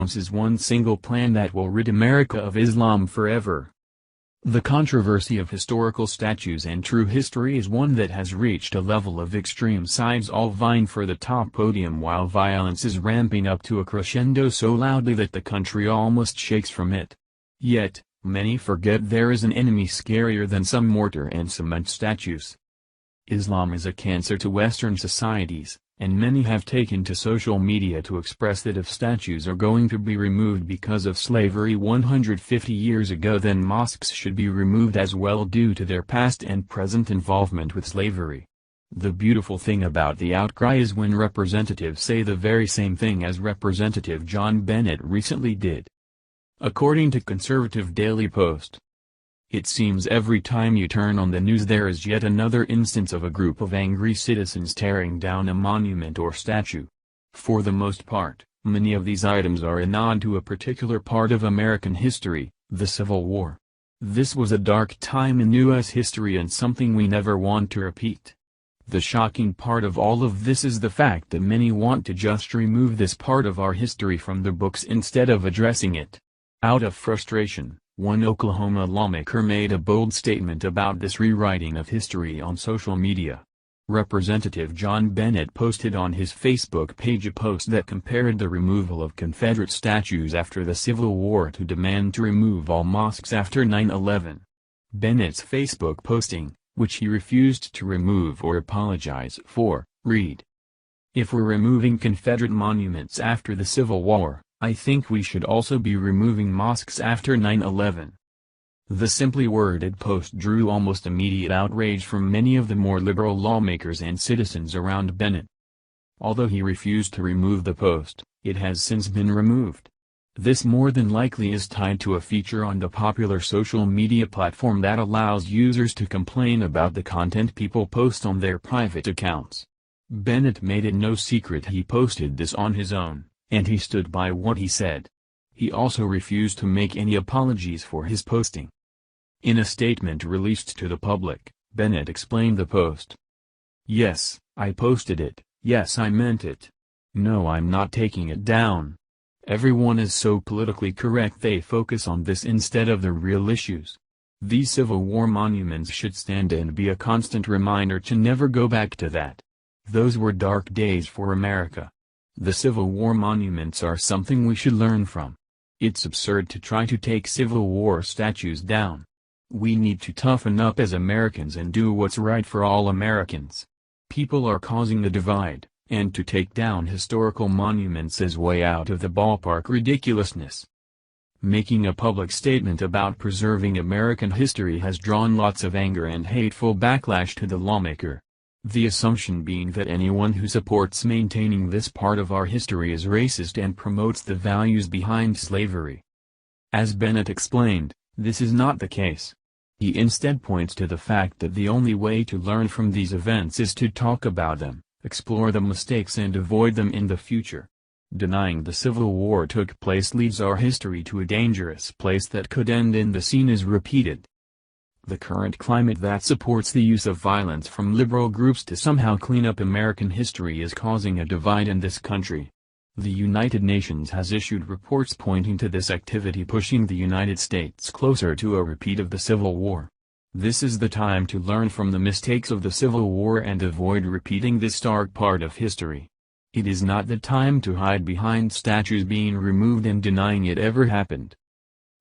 announces one single plan that will rid America of Islam forever. The controversy of historical statues and true history is one that has reached a level of extreme, sides all vying for the top podium while violence is ramping up to a crescendo so loudly that the country almost shakes from it. Yet, many forget there is an enemy scarier than some mortar and cement statues. Islam is a cancer to Western societies, and many have taken to social media to express that if statues are going to be removed because of slavery 150 years ago, then mosques should be removed as well due to their past and present involvement with slavery. The beautiful thing about the outcry is when representatives say the very same thing as Representative John Bennett recently did. According to conservative Daily Post, it seems every time you turn on the news there is yet another instance of a group of angry citizens tearing down a monument or statue. For the most part, many of these items are a nod to a particular part of American history, the Civil War. This was a dark time in U.S. history and something we never want to repeat. The shocking part of all of this is the fact that many want to just remove this part of our history from the books instead of addressing it. Out of frustration, one Oklahoma lawmaker made a bold statement about this rewriting of history on social media. Representative John Bennett posted on his Facebook page a post that compared the removal of Confederate statues after the Civil War to demand to remove all mosques after 9/11. Bennett's Facebook posting, which he refused to remove or apologize for, read: "If we're removing Confederate monuments after the Civil War, I think we should also be removing mosques after 9/11. The simply worded post drew almost immediate outrage from many of the more liberal lawmakers and citizens around Bennett. Although he refused to remove the post, it has since been removed. This more than likely is tied to a feature on the popular social media platform that allows users to complain about the content people post on their private accounts. Bennett made it no secret he posted this on his own, and he stood by what he said. He also refused to make any apologies for his posting. In a statement released to the public, Bennett explained the post. "Yes, I posted it, yes I meant it. No, I'm not taking it down. Everyone is so politically correct they focus on this instead of the real issues. These Civil War monuments should stand and be a constant reminder to never go back to that. Those were dark days for America. The Civil War monuments are something we should learn from. It's absurd to try to take Civil War statues down. We need to toughen up as Americans and do what's right for all Americans. People are causing a divide, and to take down historical monuments is way out of the ballpark ridiculousness." Making a public statement about preserving American history has drawn lots of anger and hateful backlash to the lawmaker. The assumption being that anyone who supports maintaining this part of our history is racist and promotes the values behind slavery. As Bennett explained, this is not the case. He instead points to the fact that the only way to learn from these events is to talk about them, explore the mistakes and avoid them in the future. Denying the Civil War took place leads our history to a dangerous place that could end in the scene is repeated. The current climate that supports the use of violence from liberal groups to somehow clean up American history is causing a divide in this country. The United Nations has issued reports pointing to this activity pushing the United States closer to a repeat of the Civil War. This is the time to learn from the mistakes of the Civil War and avoid repeating this dark part of history. It is not the time to hide behind statues being removed and denying it ever happened.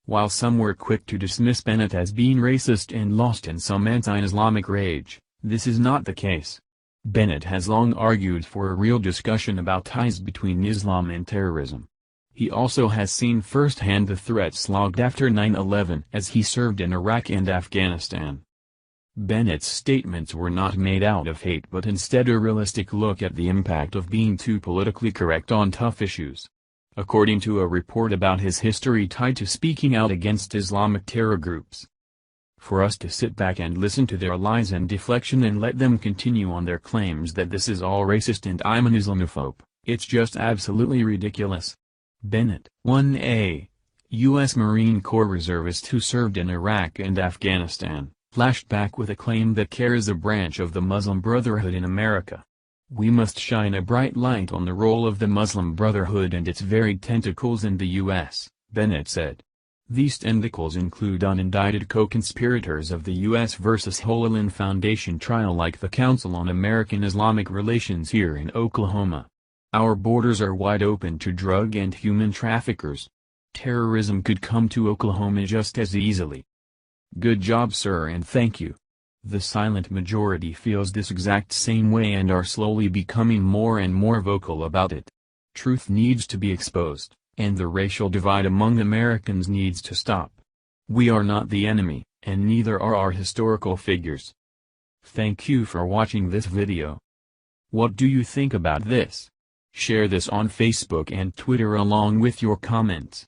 While some were quick to dismiss Bennett as being racist and lost in some anti-Islamic rage, this is not the case. Bennett has long argued for a real discussion about ties between Islam and terrorism. He also has seen firsthand the threats logged after 9/11 as he served in Iraq and Afghanistan. Bennett's statements were not made out of hate but instead a realistic look at the impact of being too politically correct on tough issues. According to a report about his history tied to speaking out against Islamic terror groups. For us to sit back and listen to their lies and deflection and let them continue on their claims that this is all racist and I'm an Islamophobe, it's just absolutely ridiculous. Bennett, 1A, U.S. Marine Corps reservist who served in Iraq and Afghanistan, flashed back with a claim that CARE is a branch of the Muslim Brotherhood in America. We must shine a bright light on the role of the Muslim Brotherhood and its varied tentacles in the U.S., Bennett said. These tentacles include unindicted co-conspirators of the U.S. vs. Holaland Foundation trial like the Council on American-Islamic Relations here in Oklahoma. Our borders are wide open to drug and human traffickers. Terrorism could come to Oklahoma just as easily. Good job, sir, and thank you. The silent majority feels this exact same way and are slowly becoming more and more vocal about it. Truth needs to be exposed, and the racial divide among Americans needs to stop. We are not the enemy, and neither are our historical figures. Thank you for watching this video. What do you think about this? Share this on Facebook and Twitter along with your comments.